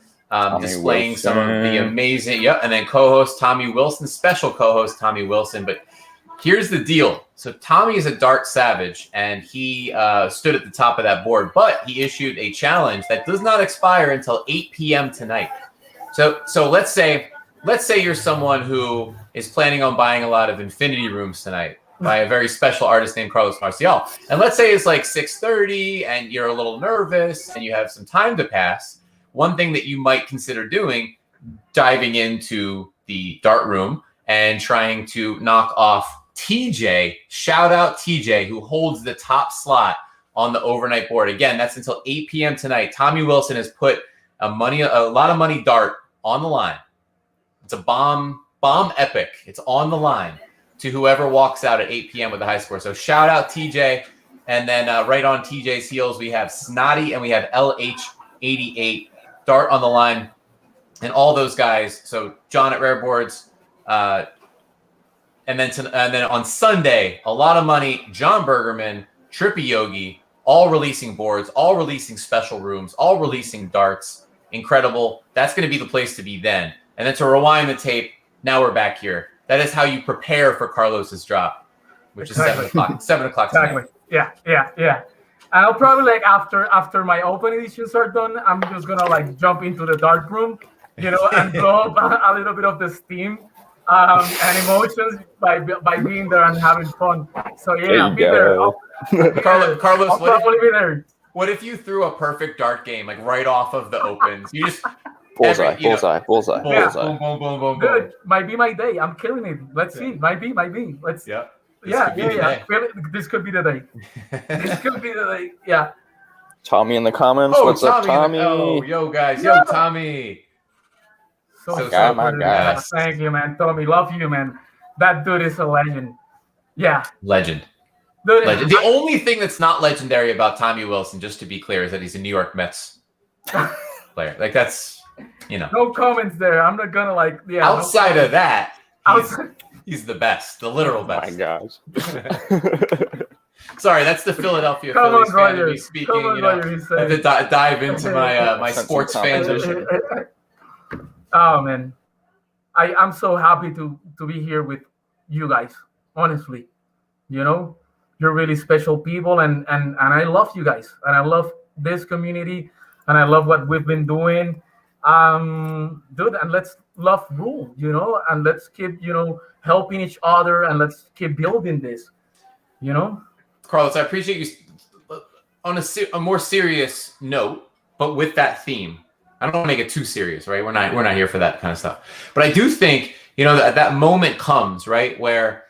displaying Wilson. some of the amazing. And then co-host Tommy Wilson, special co-host Tommy Wilson. But here's the deal. So Tommy is a dart savage, and he stood at the top of that board, but he issued a challenge that does not expire until 8 p.m. tonight. So let's say you're someone who is planning on buying a lot of infinity rooms tonight by a very special artist named Carlos Marcialt. And let's say it's like 6:30 and you're a little nervous and you have some time to pass. One thing that you might consider doing, diving into the dart room and trying to knock off TJ, shout out TJ, who holds the top slot on the overnight board. Again, that's until 8 p.m. tonight. Tommy Wilson has put a lot of money dart on the line. It's a bomb epic. It's on the line to whoever walks out at 8 p.m. with the high score. So shout out TJ. And then right on TJ's heels, we have Snotty and we have LH88 dart on the line. And all those guys. So John at Rare Boards. And then on Sunday, a lot of money, John Bergerman, Trippy Yogi, all releasing boards, all releasing special rooms, all releasing darts. Incredible. That's going to be the place to be then. And then to rewind the tape, now we're back here. That is how you prepare for Carlos's drop, which is 7 o'clock. 7 o'clock tonight. Exactly. Yeah. And I'll probably after my open editions are done, I'm just gonna jump into the dark room, and blow up a little bit of the steam and emotions by being there and having fun. So yeah, I'll be there. Carlos, I'll probably be there. What if you threw a perfect dart game right off of the opens? You just bullseye. Yeah. Boom, boom, boom, boom, Good. boom. Might be my day. I'm killing it. Let's see. Might be. Let's. Yeah. This could be the day. This could be the day. Yeah. Tommy in the comments. What's up, Tommy? Oh, yo, guys. Yo, Tommy. So my God. Thank you, man. Tommy, love you, man. That dude is a legend. Yeah. Legend. Dude, The only thing that's not legendary about Tommy Wilson, just to be clear, is that he's a New York Mets player. That's, No comments there. I'm not gonna Outside of that, he's the best, the literal best. My gosh. Sorry, that's the Philadelphia Come Phillies on, fan to Roger. be speaking. Come on, Roger, he I had to dive into my sports fandom. Oh man, I'm so happy to be here with you guys. Honestly, you're really special people, and I love you guys, and I love this community, and I love what we've been doing, dude. And let's love rule, and let's keep helping each other, and let's keep building this, Carlos, I appreciate you. on a more serious note, but with that theme. I don't want to make it too serious, right? We're not here for that kind of stuff. But I do think, that moment comes, right, where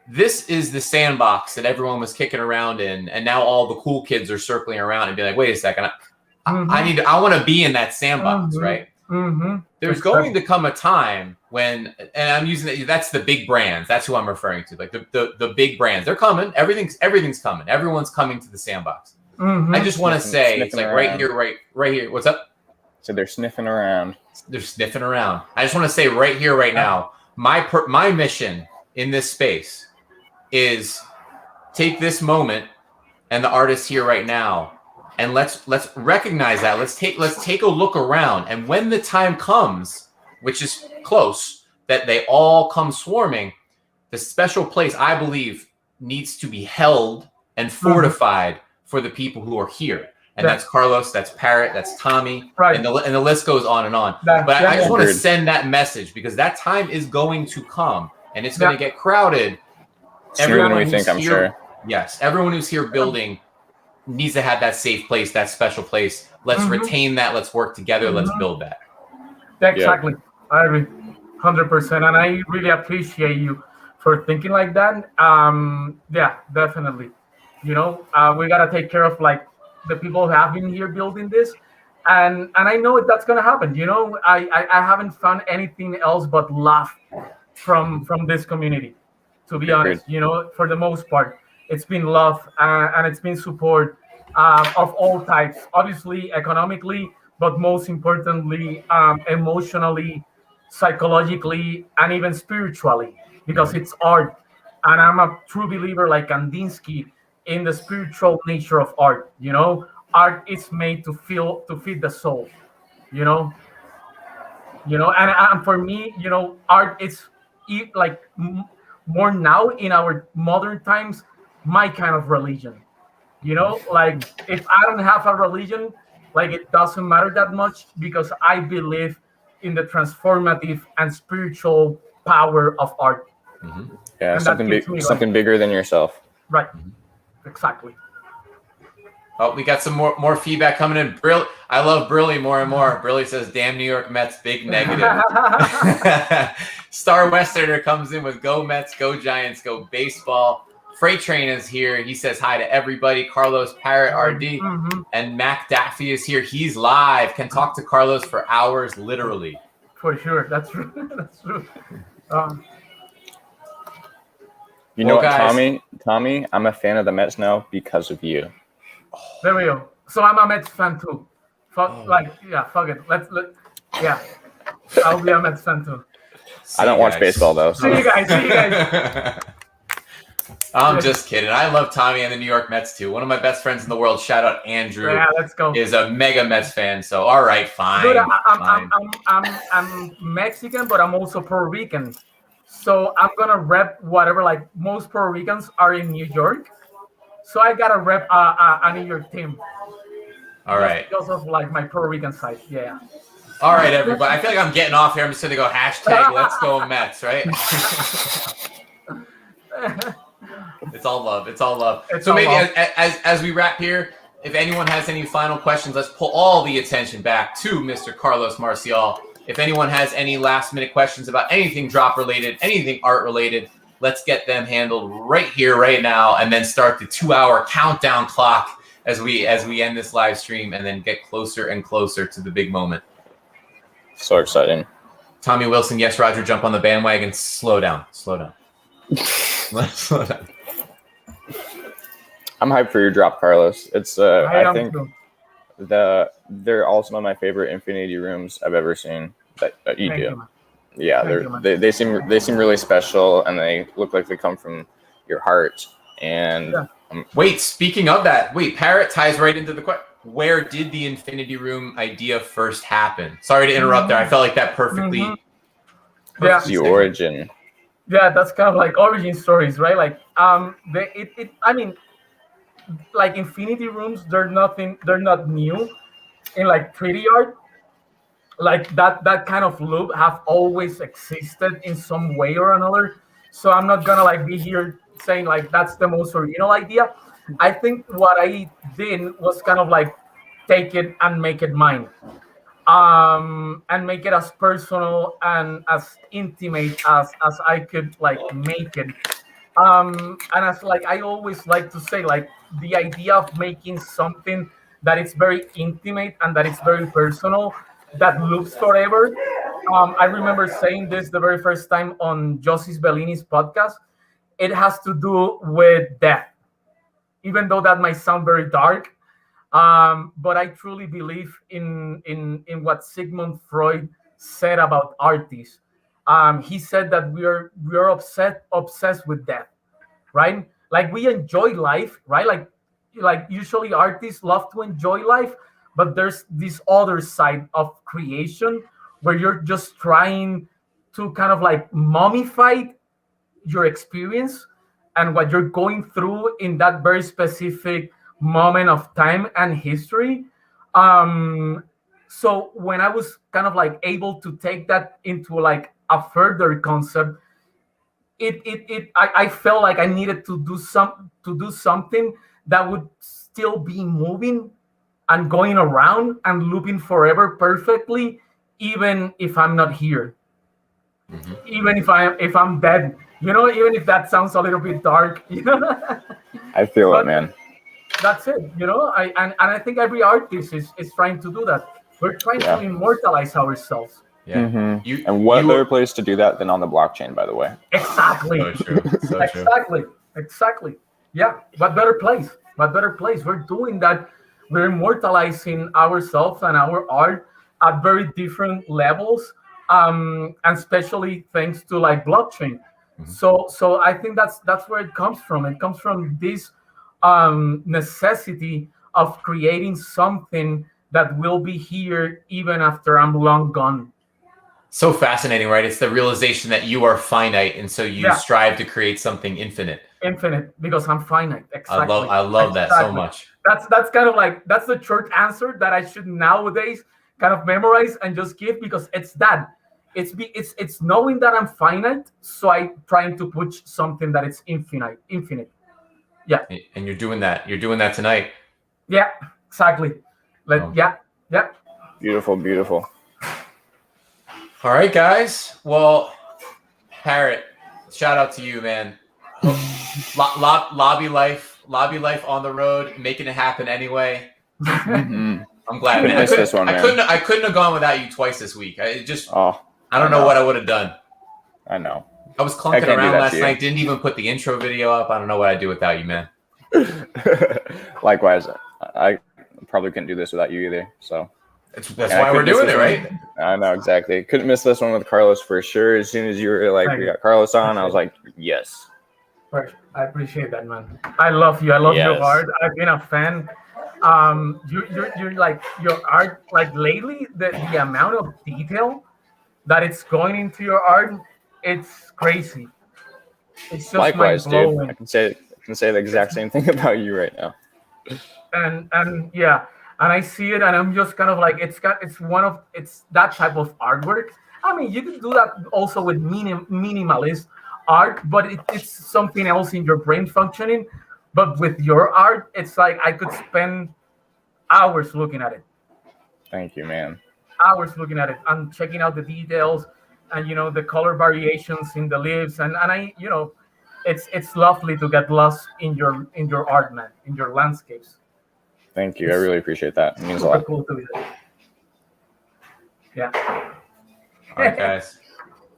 this is the sandbox that everyone was kicking around in, and now all the cool kids are circling around and be like, wait a second, I want to be in that sandbox, right? There's going to come a time when, and I'm using that's the big brands. That's who I'm referring to. Like the big brands, they're coming. Everything's coming. Everyone's coming to the sandbox. I just want to say, it's like right here. What's up? So they're sniffing around. They're sniffing around. I just want to say right here, right now, my mission in this space is take this moment and the artists here right now, and let's recognize that. Let's take a look around, and when the time comes, which is close, that they all come swarming, the special place I believe needs to be held and fortified for the people who are here. And that's Carlos, that's Parrot, that's Tommy, and the list goes on and on. But I just want to send that message, because that time is going to come, and it's going to get crowded. Sooner than we think, I'm sure. Yes, everyone who's here building needs to have that safe place, that special place. Let's retain that. Let's work together. Let's build that. Exactly. I agree, 100%, and I really appreciate you for thinking like that. Yeah, definitely. We gotta take care of like the people who have been here building this, and I know that's gonna happen. I haven't found anything else but love from this community, to be honest. For the most part, it's been love, and it's been support of all types, obviously economically, but most importantly, emotionally, psychologically, and even spiritually, because it's art, and I'm a true believer, like Kandinsky, in the spiritual nature of art. Art is made to feed the soul. And for me, art is like more now in our modern times, my kind of religion. Like if I don't have a religion, like it doesn't matter that much, because I believe in the transformative and spiritual power of art. Yeah, and something bigger than yourself. Right. Exactly. Oh, we got some more feedback coming in. I love Brilly more and more. Brilly says, "Damn New York Mets, big negative." Star Westerner comes in with "Go Mets, go Giants, go baseball." Freight Train is here. He says hi to everybody. Carlos, Parrot, RD, and Mac Daffy is here. He's live. Can talk to Carlos for hours, literally. For sure, that's true. That's true. You know what, guys, Tommy, I'm a fan of the Mets now because of you. There we go. So I'm a Mets fan too. Fuck it. Yeah. I'll be a Mets fan too. I don't watch baseball though. So. See you guys. I'm just kidding. I love Tommy and the New York Mets too. One of my best friends in the world, shout out Andrew. Yeah, let's go. Is a mega Mets fan. So all right, fine. Dude, I'm Mexican, but I'm also Puerto Rican. So I'm gonna rep whatever. Like most Puerto Ricans are in New York, so I gotta rep a New York team. All right. Because of like my Puerto Rican side, yeah. All right, everybody. I feel like I'm getting off here. I'm just gonna go hashtag Let's Go Mets, right? It's all love. It's all love. So maybe as we wrap here, if anyone has any final questions, let's pull all the attention back to Mr. Carlos Marcialt. If anyone has any last minute questions about anything drop related, anything art related, let's get them handled right here, right now, and then start the 2-hour countdown clock as we end this live stream, and then get closer and closer to the big moment. So exciting. Tommy Wilson, yes, Roger, jump on the bandwagon. Slow down. Let's slow down. I'm hyped for your drop, Carlos. It's I think too. They're also one of my favorite Infinity rooms I've ever seen that you Thank do. You, Yeah, they seem really special, and they look like they come from your heart. And wait, speaking of that, Parrot ties right into the question. Where did the Infinity Room idea first happen? Sorry to interrupt there. I felt like that perfectly. The origin. Yeah, that's kind of like origin stories, right? Like I mean, like Infinity Rooms, they're not new in like 3D art. Like that kind of loop have always existed in some way or another. So I'm not gonna like be here saying like that's the most original idea. I think what I did was kind of like take it and make it mine, and make it as personal and as intimate as I could like make it. And as like I always like to say, like the idea of making something that is very intimate and that it's very personal, that loops forever. I remember saying this the very first time on Josis Bellini's podcast. It has to do with death, even though that might sound very dark. But I truly believe in what Sigmund Freud said about artists. He said that we are obsessed with death, right? Like we enjoy life, right? Like usually artists love to enjoy life, but there's this other side of creation where you're just trying to kind of like mummify your experience and what you're going through in that very specific moment of time and history. So when I was kind of like able to take that into like a further concept, I felt like I needed to do something that would still be moving and going around and looping forever perfectly, even if I'm not here, even if I'm dead. Even if that sounds a little bit dark. I feel it, But man. that's it. And I think every artist is trying to do that. We're trying to Yeah. immortalize ourselves. Yeah. And what better place to do that than on the blockchain, by the way? Exactly. So true. So true. Exactly. Yeah. What better place? What better place? We're doing that. We're immortalizing ourselves and our art at very different levels, and especially thanks to like blockchain. So I think that's where it comes from. It comes from this necessity of creating something that will be here even after I'm long gone. So fascinating, right? It's the realization that you are finite, and so you Yeah. strive to create something infinite. Infinite, because I'm finite. Exactly. I love that so Exactly. much. That's kind of like that's the short answer that I should nowadays kind of memorize and just give, because it's that. It's knowing that I'm finite, so I trying to push something that it's infinite. Yeah. And you're doing that. You're doing that tonight. Yeah, exactly. Oh. Yeah. Beautiful, beautiful. All right, guys. Well, Parrot, shout out to you, man. Lobby life on the road, making it happen anyway. Mhm. I'm glad, man. Missed this one, man. I couldn't have gone without you twice this week. Oh, I don't know what I would have done. I know. I was I clunking can't do around that last to you. night. Didn't even put the intro video up. I don't know what I'd do without you, man. Likewise, I probably couldn't do this without you either. So That's Yeah, I why we're couldn't miss doing it, this right? I know exactly. Couldn't miss this one with Carlos for sure. As soon as you were like, Thank we you. got Carlos on, I was like, yes. Right. I appreciate that, man. I love you. I love your Yes. art. I've been a fan. You're like your art. Like lately, the amount of detail that it's going into your art, it's crazy. It's just Likewise, mind dude. blowing. I can say the exact same thing about you right now. And yeah, and I see it, and I'm just kind of like it's that type of artwork. I mean, you can do that also with minimalist art, but it's something else in your brain functioning. But with your art, it's like I could spend hours looking at it, Thank you, man. and checking out the details, and the color variations in the leaves, and I it's lovely to get lost in your art, man, in your landscapes. Thank you. I really appreciate that. It means a Super lot. cool to be there. Yeah. All right, guys.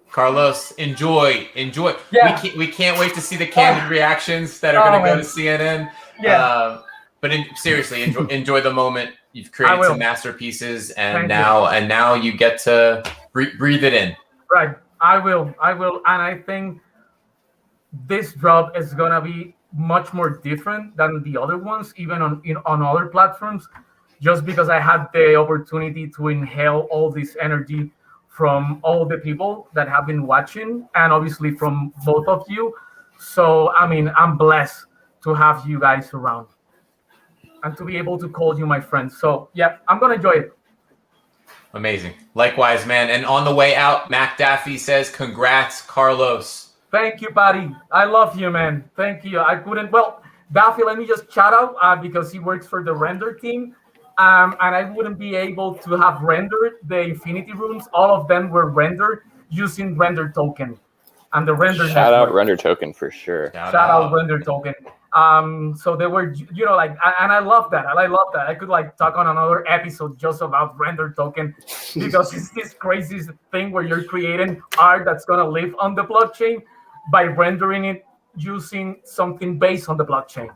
Carlos, enjoy. Yeah. We can't wait to see the candid reactions that are going to go man. to CNN. Yeah. But seriously, enjoy the moment. You've created will. some masterpieces, and Thank you. now you get to breathe it in. Right. I will. And I think this drop is gonna be much more different than the other ones, even on other platforms, just because I had the opportunity to inhale all this energy from all the people that have been watching, and obviously from both of you. So I mean, I'm blessed to have you guys around and to be able to call you my friends. So yeah, I'm gonna enjoy it. Amazing. Likewise, man. And on the way out, Mac Daffy says, "Congrats, Carlos." Thank you, buddy. I love you, man. Thank you. I couldn't. Well, Daffy, let me just shout out because he works for the render team. And I wouldn't be able to have rendered the Infinity Rooms. All of them were rendered using render token. And the render Shout out network. render token for sure. Shout out render token. So they were, like, and I love that. I love that. I could like talk on another episode just about render token because it's this crazy thing where you're creating art that's gonna live on the blockchain by rendering it using something based on the blockchain.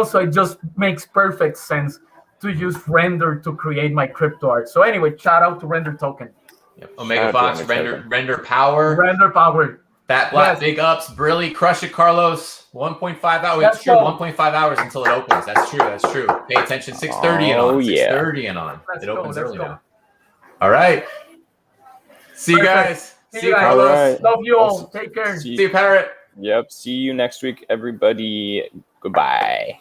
So it just makes perfect sense to use render to create my crypto art. So anyway, shout out to render token. Yep. Omega Fox, render power. Render power. That Black, big ups, really crush it, Carlos. 1.5 hours. It's true. 1.5 hours until it opens. That's true. Pay attention. 6:30 and on. 6:30 and on. It opens early now. All right. See you guys. See you, Carlos. Right. Love you all. Take care. See you, Parrot. Yep. See you next week, everybody. Goodbye.